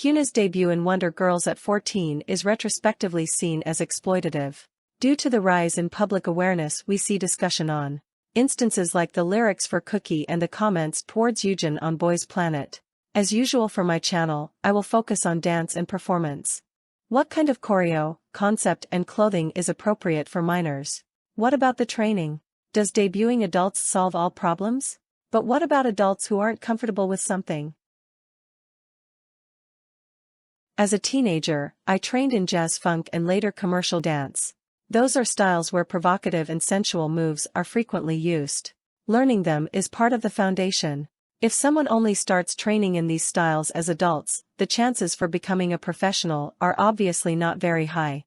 Hyuna's debut in Wonder Girls at 14 is retrospectively seen as exploitative. Due to the rise in public awareness, we see discussion on instances like the lyrics for Cookie and the comments towards Yujin on Boys Planet. As usual for my channel, I will focus on dance and performance. What kind of choreo, concept and clothing is appropriate for minors? What about the training? Does debuting adults solve all problems? But what about adults who aren't comfortable with something? As a teenager, I trained in jazz funk and later commercial dance. Those are styles where provocative and sensual moves are frequently used. Learning them is part of the foundation. If someone only starts training in these styles as adults, the chances for becoming a professional are obviously not very high.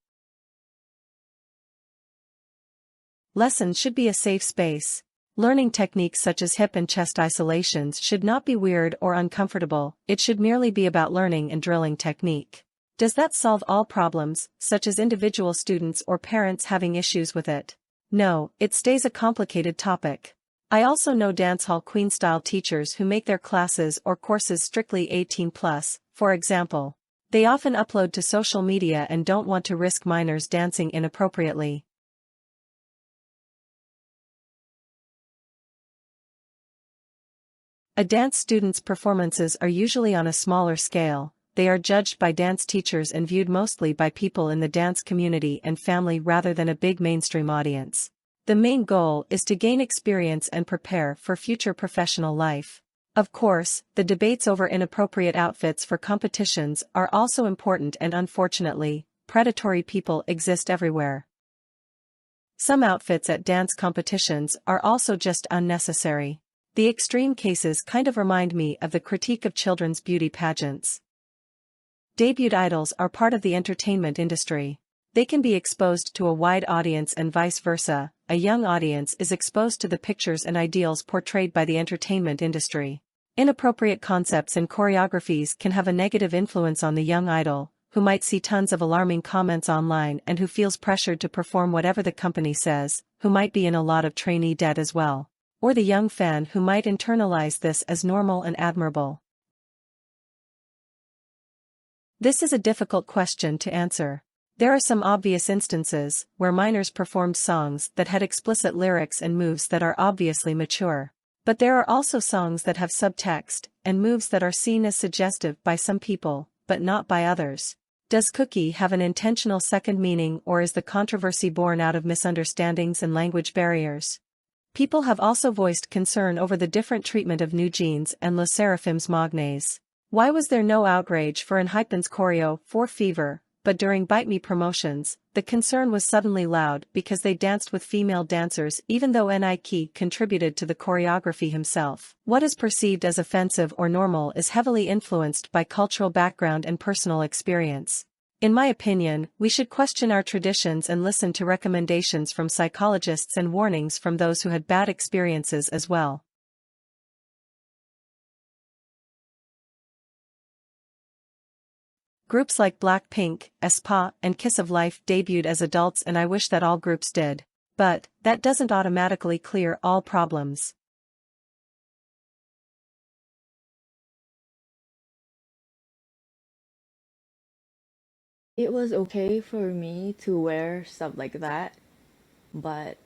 Lessons should be a safe space. Learning techniques such as hip and chest isolations should not be weird or uncomfortable, it should merely be about learning and drilling technique. Does that solve all problems, such as individual students or parents having issues with it? No, it stays a complicated topic. I also know dancehall queen-style teachers who make their classes or courses strictly 18+, for example. They often upload to social media and don't want to risk minors dancing inappropriately. A dance student's performances are usually on a smaller scale. They are judged by dance teachers and viewed mostly by people in the dance community and family rather than a big mainstream audience. The main goal is to gain experience and prepare for future professional life. Of course, the debates over inappropriate outfits for competitions are also important, and unfortunately, predatory people exist everywhere. Some outfits at dance competitions are also just unnecessary. The extreme cases kind of remind me of the critique of children's beauty pageants. Debuted idols are part of the entertainment industry. They can be exposed to a wide audience and vice versa. A young audience is exposed to the pictures and ideals portrayed by the entertainment industry. Inappropriate concepts and choreographies can have a negative influence on the young idol, who might see tons of alarming comments online and who feels pressured to perform whatever the company says, who might be in a lot of trainee debt as well. Or the young fan who might internalize this as normal and admirable. This is a difficult question to answer. There are some obvious instances where minors performed songs that had explicit lyrics and moves that are obviously mature. But there are also songs that have subtext and moves that are seen as suggestive by some people, but not by others. Does Cookie have an intentional second meaning, or is the controversy born out of misunderstandings and language barriers? People have also voiced concern over the different treatment of New Jeans and Le Seraphim's Magnes. Why was there no outrage for Enhypen's choreo for Fever, but during Bite Me promotions, the concern was suddenly loud because they danced with female dancers even though Nike contributed to the choreography himself? What is perceived as offensive or normal is heavily influenced by cultural background and personal experience. In my opinion, we should question our traditions and listen to recommendations from psychologists and warnings from those who had bad experiences as well. Groups like Blackpink, aespa, and Kiss of Life debuted as adults, and I wish that all groups did. But that doesn't automatically clear all problems. It was okay for me to wear stuff like that, but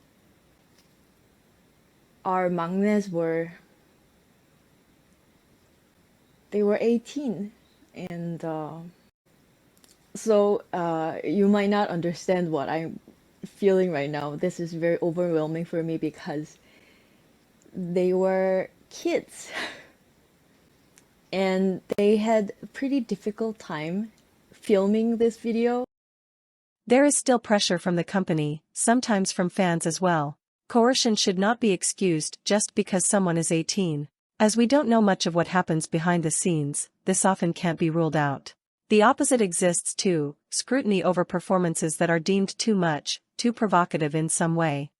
our magnes they were 18, and you might not understand what I'm feeling right now. This is very overwhelming for me because they were kids and they had a pretty difficult time filming this video. There is still pressure from the company, sometimes from fans as well. Coercion should not be excused just because someone is 18. As we don't know much of what happens behind the scenes, this often can't be ruled out. The opposite exists too, scrutiny over performances that are deemed too much, too provocative in some way.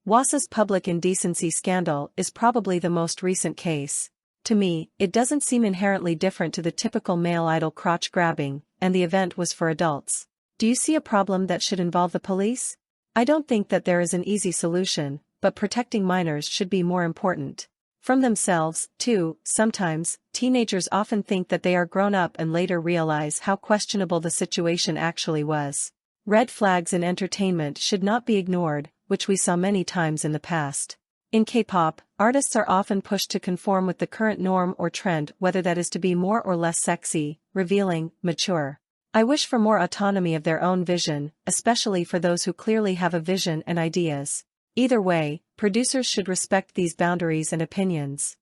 Wasa's public indecency scandal is probably the most recent case. To me, it doesn't seem inherently different to the typical male idol crotch grabbing, and the event was for adults. Do you see a problem that should involve the police? I don't think that there is an easy solution, but protecting minors should be more important. From themselves, too. Sometimes, teenagers often think that they are grown up and later realize how questionable the situation actually was. Red flags in entertainment should not be ignored, which we saw many times in the past. In K-pop, artists are often pushed to conform with the current norm or trend, whether that is to be more or less sexy, revealing, mature. I wish for more autonomy of their own vision, especially for those who clearly have a vision and ideas. Either way, producers should respect these boundaries and opinions.